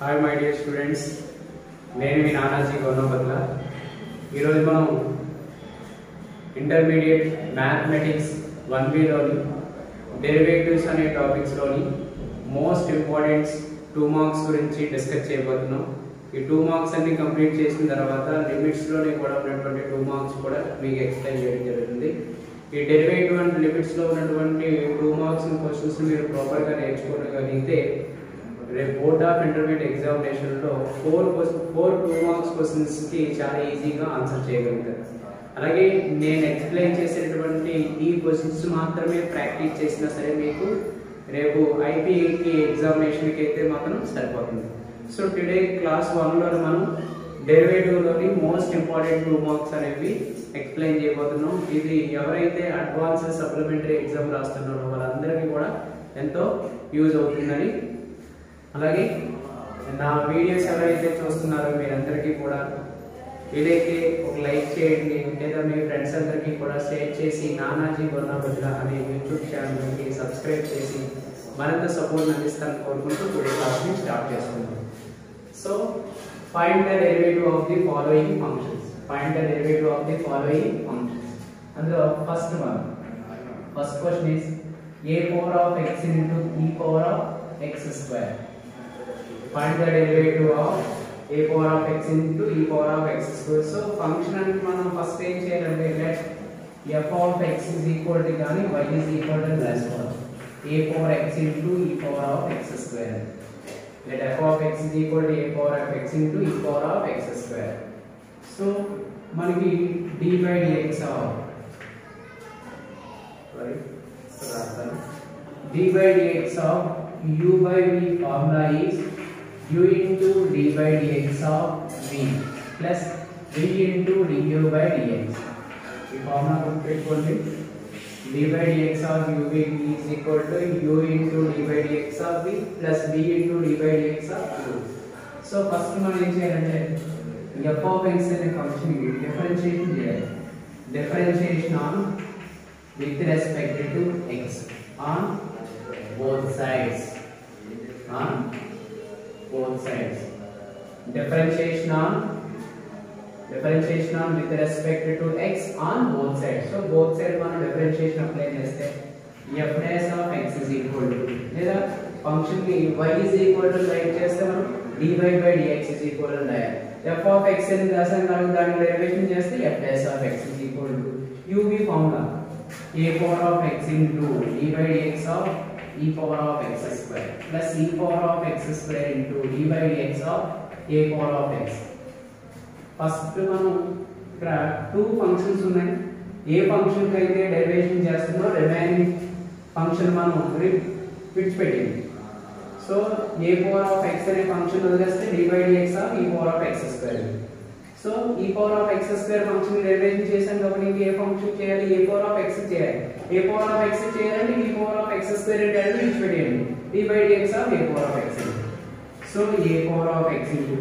Hi my dear students, నేను మీ నానాజీ గౌనబద్ల. ఈరోజు మనం ఇంటర్మీడియట్ మ్యాథమెటిక్స్ 1Bలోని డెరివేటివ్స్ అనే టాపిక్స్లోని మోస్ట్ ఇంపార్టెంట్ 2 మార్క్స్ గురించి డిస్కస్ చేయబోతున్నాం. ఈ 2 మార్క్స్ అన్ని కంప్లీట్ చేసిన తర్వాత లిమిట్స్లోనే కూడా ఉన్నటువంటి 2 మార్క్స్ కూడా మీకు ఎక్స్ప్లెయిన్ చేయడం జరుగుతుంది. ఈ డెరివేటివ్ అండ్ లిమిట్స్లో ఉన్నటువంటి 2 మార్క్స్ క్వశ్చన్స్ మీరు ప్రాపర్గా నేర్చుకోగలిగితే రేపు బోర్డ్ ఆఫ్ ఇంటర్మీడియట్ ఎగ్జామినేషన్లో 4 2 మార్క్స్ క్వశ్చన్స్కి చాలా ఈజీగా ఆన్సర్ చేయగలుగుతారు. అలాగే నేను ఎక్స్ప్లెయిన్ చేసేటువంటి ఈ క్వశ్చన్స్ మాత్రమే ప్రాక్టీస్ చేసినా సరే మీకు రేపు ఐపీకి ఎగ్జామినేషన్కి అయితే మాత్రం సరిపోతుంది. సో టుడే క్లాస్ 1లో మనం డెరివేటివ్లోని మోస్ట్ ఇంపార్టెంట్ 2 మార్క్స్ అనేవి ఎక్స్ప్లెయిన్ చేయబోతున్నాం. ఇది ఎవరైతే అడ్వాన్స్ సప్లిమెంటరీ ఎగ్జామ్ రాస్తున్నారో వాళ్ళందరికీ కూడా ఎంతో యూజ్ అవుతుందని, అలాగే నా వీడియోస్ ఎవరైతే చూస్తున్నారో మీరందరికీ కూడా వీలైతే ఒక లైక్ చేయండి, లేదా మీ ఫ్రెండ్స్ అందరికీ కూడా షేర్ చేసి నానాజీ గౌనబద్ల అనే యూట్యూబ్ ఛానల్కి సబ్స్క్రైబ్ చేసి మరింత సపోర్ట్ అందిస్తారని కోరుకుంటూ టుడే క్లాస్ని స్టార్ట్ చేస్తున్నాం. So find the derivative of the following functions. Find the derivative of the following functions. అందులో first question is a power of x into e power of x square. Find the derivative of a power of x into e power of x square. So function అంటే మనం first ఏం చేయాలంటే let f of x is equal to గాని y is equal to రాసుకోవాలి. a power x into e power of x square. Let f of x is equal to a power of x into e power of x square. So మనకి d by dx of d by dx of u by v formula is u into d by dx of v plus v into du by dx. ఈ formula గుర్తుపెట్టుకోండి. d by dx of u v is equal to u into d by dx of v plus v into d by dx of u. So first మనం ఏం చేయాలంటే f of x అనే function ని differentiation చేయాలి. Differentiation on with respect to x on both sides. Differentiation on with respect to x on both sides. So both sides మనం differentiation apply చేస్తే f dash of x is equal to లేదా function కి y is equal to right చేస్తే మనం dy by dx is equal to f of x అని రాసాం కనుక దాని డెరివేషన్ చేస్తే f dash of x is equal to uv formula a power of x into d by dx of e power of x square plus e power of x square into d by dx of a power of x. First మనం ఇక్కడ 2 functions ఉన్నాయి. ఏ function కి అయితే derivation చేస్తుందో remaining function మనం విడిచిపెట్టింది. So a power of x అనే function వదిలేస్తే d by dx of e power of x square. So e power of x square function derivation చేసాం కాబట్టి ఇంకే ఫంక్షన్ చేయాలి, a power of x చేయాలి. a power of x చేయాలంటే e power of x square అంటే విడిచిపెట్టేయండి d by dx of a power of x. So a power of x into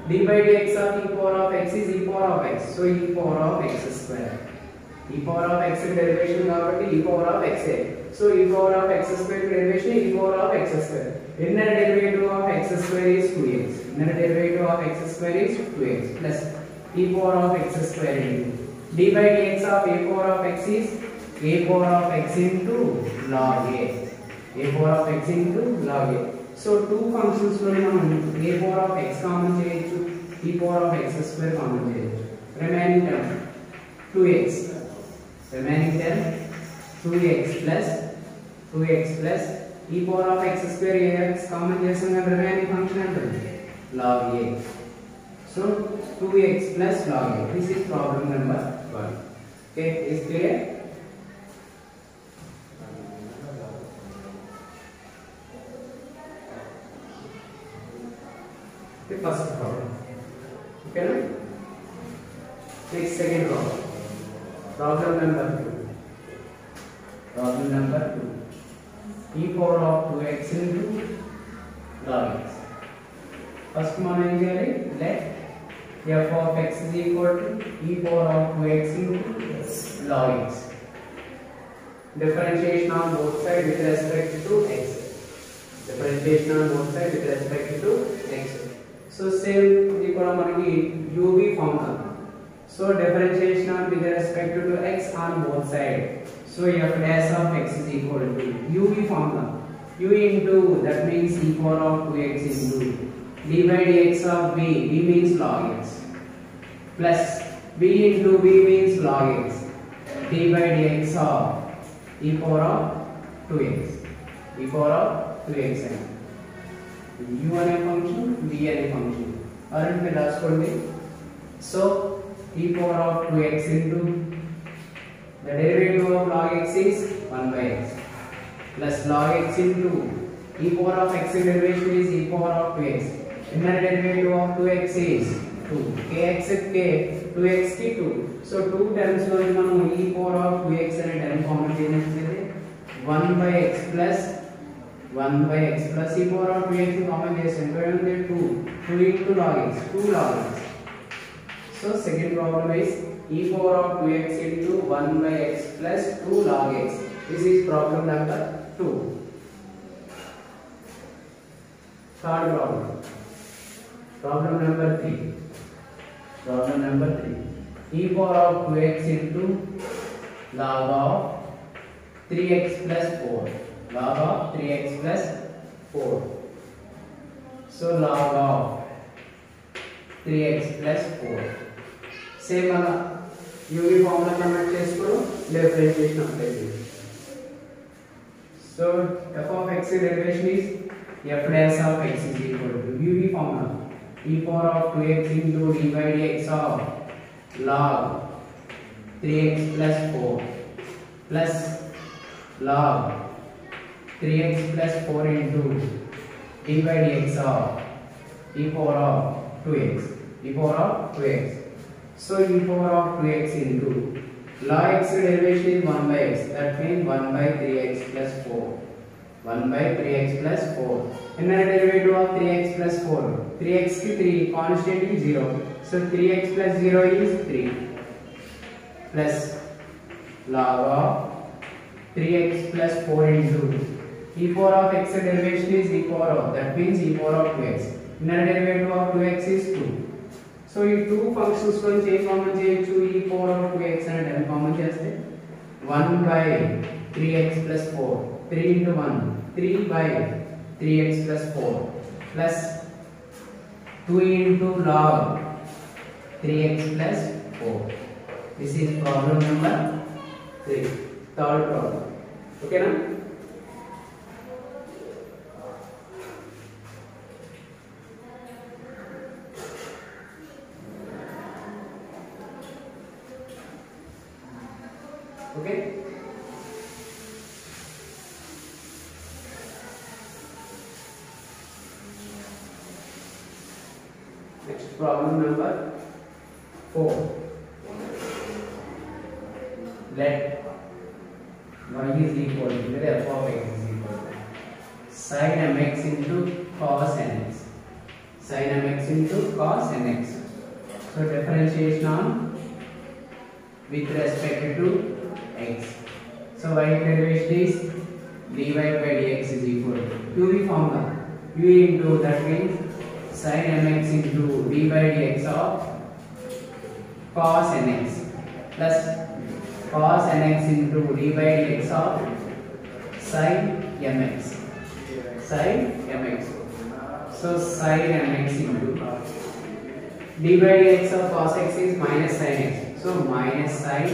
d by dx of e power of x is e power of x. So e power of x square. e power of x derivation కాబట్టి e power of x. So e power of x square derivation e power of x square. Inner derivative of x square is 2x. Inner derivative of x square is 2x plus e power of x square into d by dx of a power of x is a power of x into log a. a power of x into log a. So 2 functions లో మనం a power of x common చేయొచ్చు, e power of x square కామన్ చేయొచ్చు. Remaining term 2x. Remaining term 2x plus e power of x square ax common చేసాం కదా, remaining function అంటే log a. So 2x plus log a. This is problem number 1. Okay, is clear? The first problem. Okay, no? Next second problem. Problem number 2. Problem number 2. E power of 2x into log x. First మనం ఏం చేయాలి? Let f of x is equal to e power of 2x into log x. Differentiation on both sides with respect to x. Differentiation on both sides with respect to x. So same ఇది కూడా మనకి uv form కదా. So differentiation on with respect to x on both side. So f dash of x is equal to uv form కదా. u into that means e power of 2x into d by dx of b, b means log x, plus b into b means log x, d by dx of e power of 2x, e power of 2x and u అనే function b అనే function aren't మీరు రాసుకోండి. So e power of 2x into the derivative of log x is 1 by x plus log x into e power of x derivation is e power of 2x. Inner derivative of 2x is 2. kx k 2x ki 2. So 2 terms లో మనం e power of 2x అనే term common చేసినట్లయితే 1 by x plus e power of 2x common చేస్తే 2 into log x, 2 log x. So second problem is e power of 2x into 1 by x plus 2 log x. This is problem number 2. Third problem. Problem number 3. Problem number 3. E power of 2x into log of 3x plus 4. Log of 3x plus 4. So log of 3x plus 4. Same ala uv formula convert చేసుకో differentiation apply చేయండి. So f of x derivation is f dash of x is equal to uv formula e power of 2x into d by dx of log 3x plus 4 plus log 3x plus 4 into d by dx of e power of 2x, e power of 2x. So e power of 2x into log x derivation is 1 by x, that means 1 by 3x plus 4, 1 by 3x plus 4. Inner derivative of 3x plus 4, 3x ki 3, constant is 0, so 3x plus 0 is 3 plus log of 3x plus 4 into e power of x derivation is e power of, that means e power of 2x. Inner derivative of 2x is 2. So ఈ two functions నుంచి a common చేయొచ్చు, e power of 2x అనే term common చేస్తే 1 by 3x plus 4, 3 into 1, 3 by 3x plus 4 plus 2 into log 3x plus 4. This is problem number 3, third problem. Okay na? Okay. Next problem number 4. Let y is equal to, let f of x is equal to sin mx into cos nx. Sin mx into cos nx. So differentiation on with respect to x. So y derivation is dy by dx is equal to uv formula, u into that means sin mx into d by dx of cos nx plus cos nx into d by dx of sin mx, sin mx. So sin mx into d by dx of cos x is minus sin x, so minus sin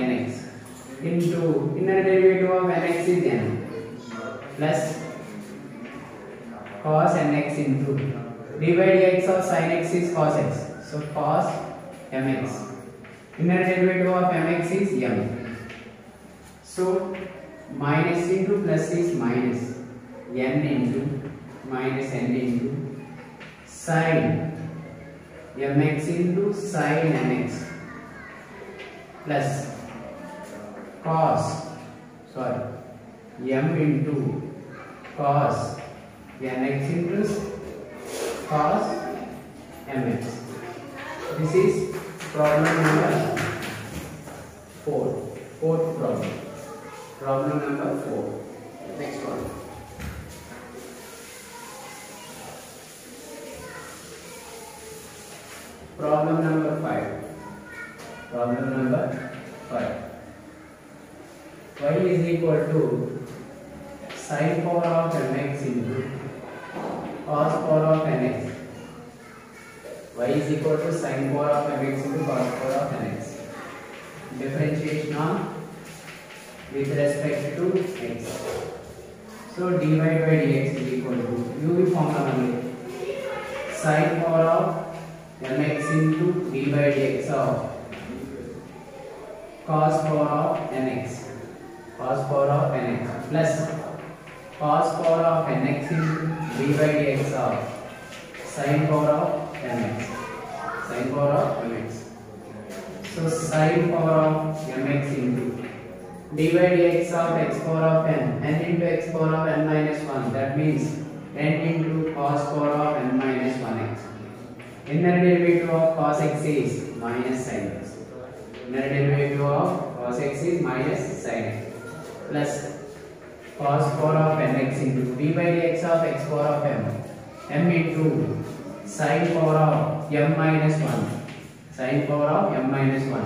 nx into inner derivative of nx is n plus cos nx into d by dx of sin x is cos x, so cos mx. Inner derivative of mx is m. So minus into plus is minus n into minus n into sin mx into sin nx plus cos m into cos nx into cos mx. This is problem number 4. Fourth problem. Problem number 4. Next one. Problem number 5. Problem number 5. Y is equal to sin power of mx into cos power of nx. Y is equal to sin power of mx into cos power of nx. Differentiation on with respect to x. So dy by dx is equal to u formula only. Sin power of mx into d by dx of cos power of nx. Cos power of nx plus cos power of nx into d by dx of sin power of mx. Sin power of mx. So sin power of mx into d by dx of x power of n into x power of n minus 1. That means n into cos power of n minus 1x. Inner derivative of cos x is minus sin x. Inner derivative of cos x is minus sin x plus cos power of nx into d by dx of x power of m into sin power of m minus 1. Sin power of m minus 1.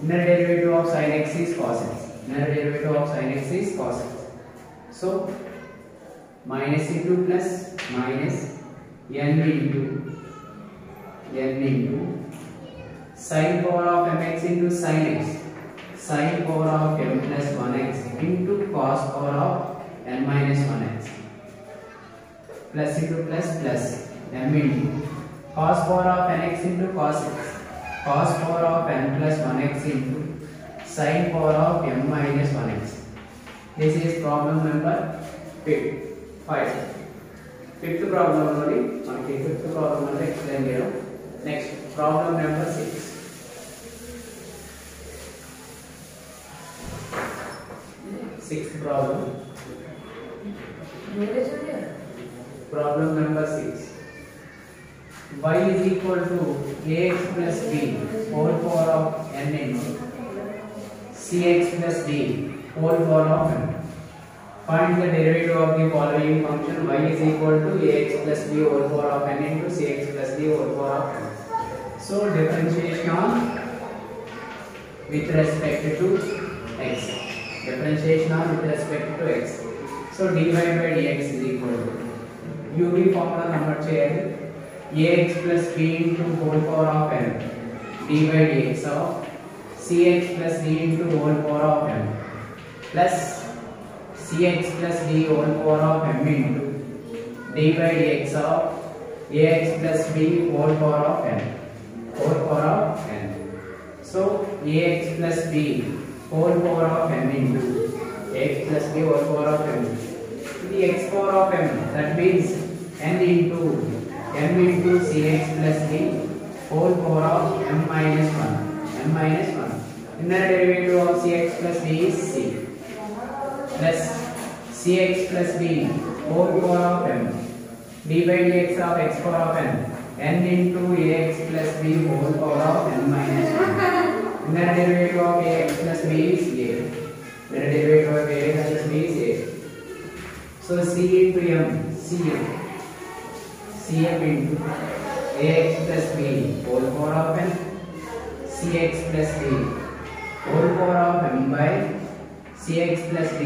Inner derivative of sin x is cos x. Inner derivative of sin x is cos x. So minus into plus minus n into sin power of mx into sin x. Sin power of m plus 1x into cos power of n minus 1x. Plus into plus m into cos power of nx into cos x. Cos power of n plus 1x into sin power of m minus 1x. This is problem number 5. Fifth problem only. Okay, fifth problem only explain here. Next, problem number 6. Sixth problem. Problem number 6. Y is equal to ax plus b whole power of n into cx plus d whole power of n. Find the derivative of the following function. Y is equal to ax plus b whole power of n into cx plus d whole power of n. So differentiation on with respect to x. Differentiation on with respect to x. So dy by dx is equal to uv formula convert cheyali ax plus b into whole power of n d by dx of cx plus d into whole power of n plus cx plus d whole power of m into d by dx of ax plus b whole power of n. Whole power of n. So ax plus b whole power of m into x plus b whole power of m. The x power of m, that means n into m into cx plus d whole power of m minus 1. M minus 1. Inner derivative of cx plus d is c plus cx plus d whole power of m d by dx of x power of n into ax plus b whole power of n minus 1. Inner derivative of ax plus b is a. Inner derivative of ax plus b is a. So c into m, cm into ax plus b whole power of n, cx plus d whole power of m by cx plus d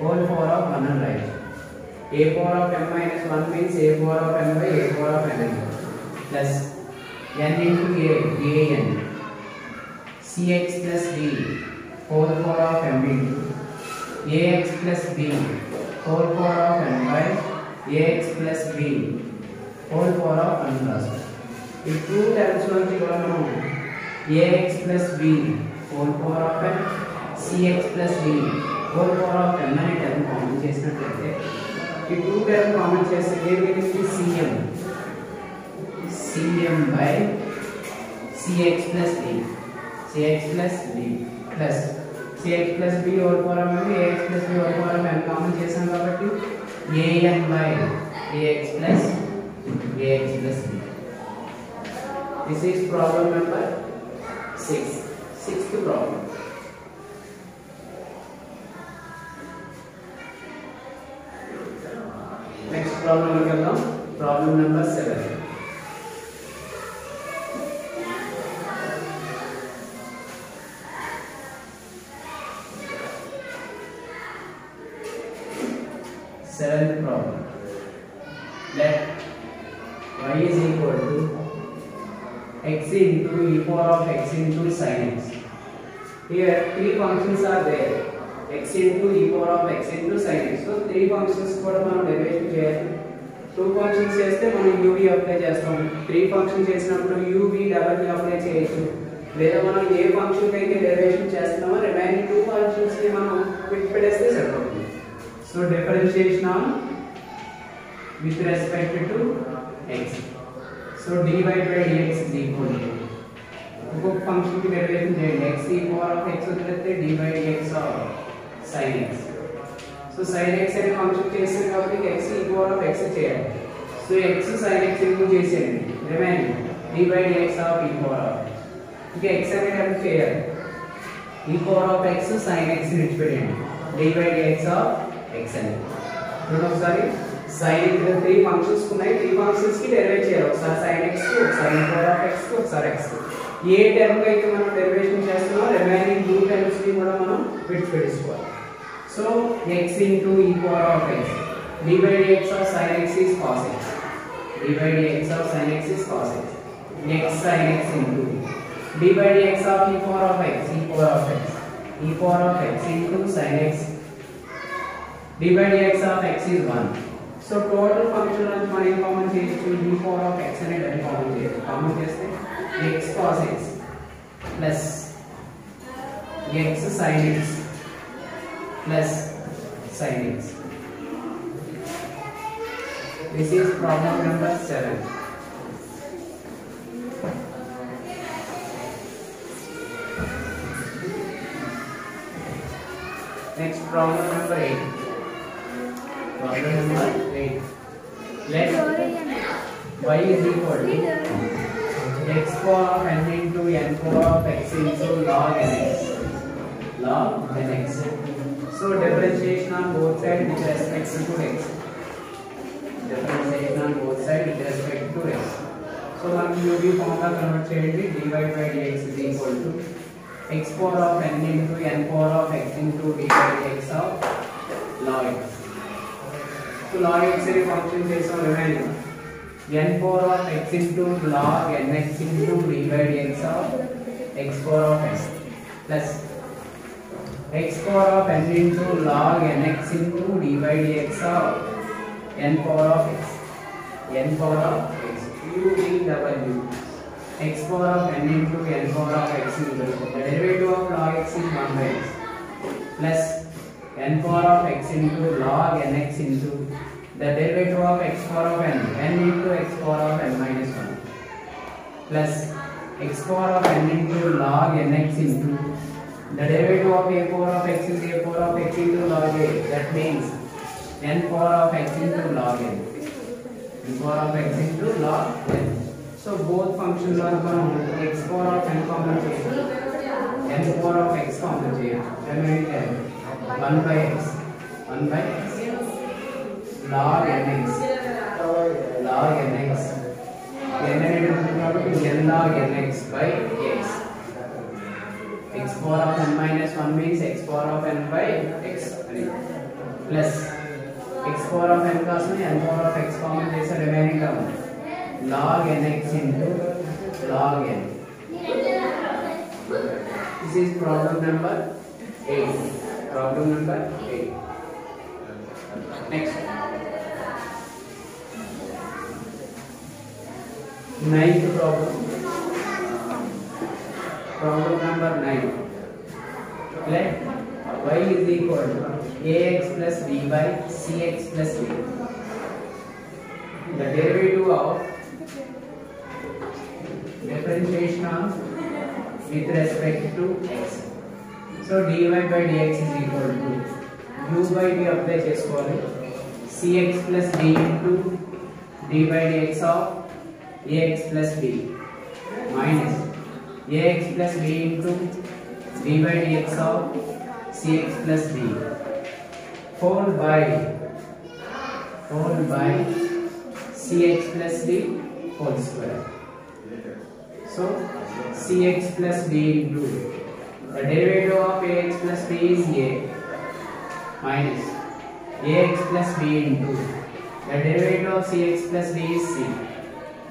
whole power of 1 and right. A power of m minus 1 means a power of m by a power of n plus n into a n cx plus d whole power of m into ax plus b whole power of n by ax plus b whole power of 1 plus. If two terms నుంచి కూడా మనం ax plus b whole power of n cx plus d whole power of n అనే term common చేసినట్లయితే ఈ two term common చేస్తే ఏమవుతుంది cm by cx plus d plus cx plus b whole power of n ax plus b whole power of n common చేసాం కాబట్టి an by ax plus b. This is problem number 6. Sixth problem. Next problem look at problem number 7. Seventh problem. Let y is equal to x into e power of x into sin x. Here three functions are there. X into e power of x into sin x. So three functions కూడా మనం derivation చేయాలి. Two functions చేస్తే మనం uv apply చేస్తాం. Three function చేసినప్పుడు uv w apply చేయొచ్చు. లేదా మనం ఏ ఫంక్షన్ అయితే డెరివేషన్ చేస్తున్నామో రిమైనింగ్ టూ ఫంక్షన్స్ ని మనం విడిపెట్టేస్తే సరిపోతుంది. So differentiation on with respect to x. So dy by dx is equal to ఇంకొక ఫంక్షన్ కి డెరివేషన్ చేయండి. x e power of x వదిలేస్తే dy by dx of sin x. So sin x అనే function చేస్తాం కాబట్టి x e power of x చేయాలి. So x sin x remove చేసేయండి. Remaining dy by dx of e power of ఇంకా x అనేది కనుక చేయాలి. e power of x sin x ని విడిచిపెట్టండి. dy by dx of x అని చూడండి ఒకసారి. sin ఇక్కడ త్రీ ఫంక్షన్స్ ఉన్నాయి. త్రీ ఫంక్షన్స్ కి డెరివేట్ చేయాలి. ఒకసారి sin x కి, ఒకసారి e power of x కి, ఒకసారి x కి. ఏ టర్మ్ అయితే మనం డెరివేషన్ చేస్తున్నామో రిమైనింగ్ టూ టర్మ్స్ ని కూడా మనం విడిచిపెట్టేసుకోవాలి. So x into e power of x dy by dx of sin x is cos x. dy by dx of sin x is cos x. x sin x into dy by dx of e power of x, e power of x, e power of x into sin x. dy by dx of x is 1. So total function నుంచి మనం ఏం common చేయొచ్చు? e power of x అనేది common చేయొచ్చు. Common చేస్తే x cos x plus x sin x plus sin x. This is problem number 7. Next problem number 8. Problem number 8. Let y is equal to x power of n into n power of x into log nx. Log nx. So differentiation on both sides with respect to x. Differentiation on both sides with respect to x. So మనం uv formula convert చేయండి. dy by dx is equal to x power of n into n power of x into dy by dx of log x. So log x అనే function చేసాం. Remaining n power of x into log nx into dy by dx of x power of x plus x power of n into log nx into dy by dx of n power of x. n power of x u v w x power of n into n power of x into the derivative of log x is 1 by x plus n power of x into log nx into the derivative of x power of n into x power of n minus 1 plus x power of n into log nx into the derivative of a power of x is a power of x into log a. That means n power of x into log n. n power of x into log n. So both functions are x power of n common చేయొచ్చు. n power of x common చేయొచ్చు. Remaining 1 by x. 1 by x. log nx. log nx. n అనేది ఉంటుంది కాబట్టి n log nx by x. x power of n minus 1 means x power of n by x plus x power of n కాస్ని n power of x common చేస్తే remaining term log nx into log n. This is problem number 8. Problem number 8. Next. Ninth problem. Problem number 9. Let y is equal to ax plus b by cx plus b. The derivative of differentiation of with respect to x. So dy by dx is equal to u by v apply చేసుకోవాలి. cx plus b into d by dx of ax plus b minus ax plus b into d by dx of cx plus b whole by cx plus d whole square. So cx plus b into the derivative of ax plus b is a minus ax plus b into the derivative of cx plus d is c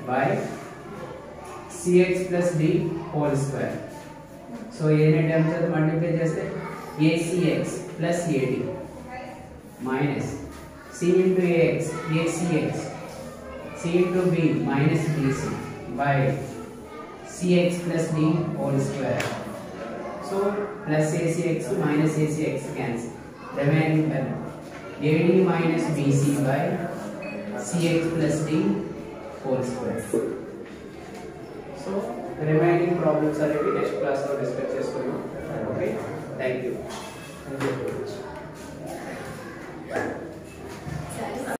by cx plus d whole square. So a ने terms से multiply जैसे acx plus ad minus c into ax acx c into b minus bc by cx plus d whole square. So plus acx minus acx cancel. Remaining term ad minus bc by cx plus d whole square. So remaining problems are next class lo discuss chestunna. Okay, thank you.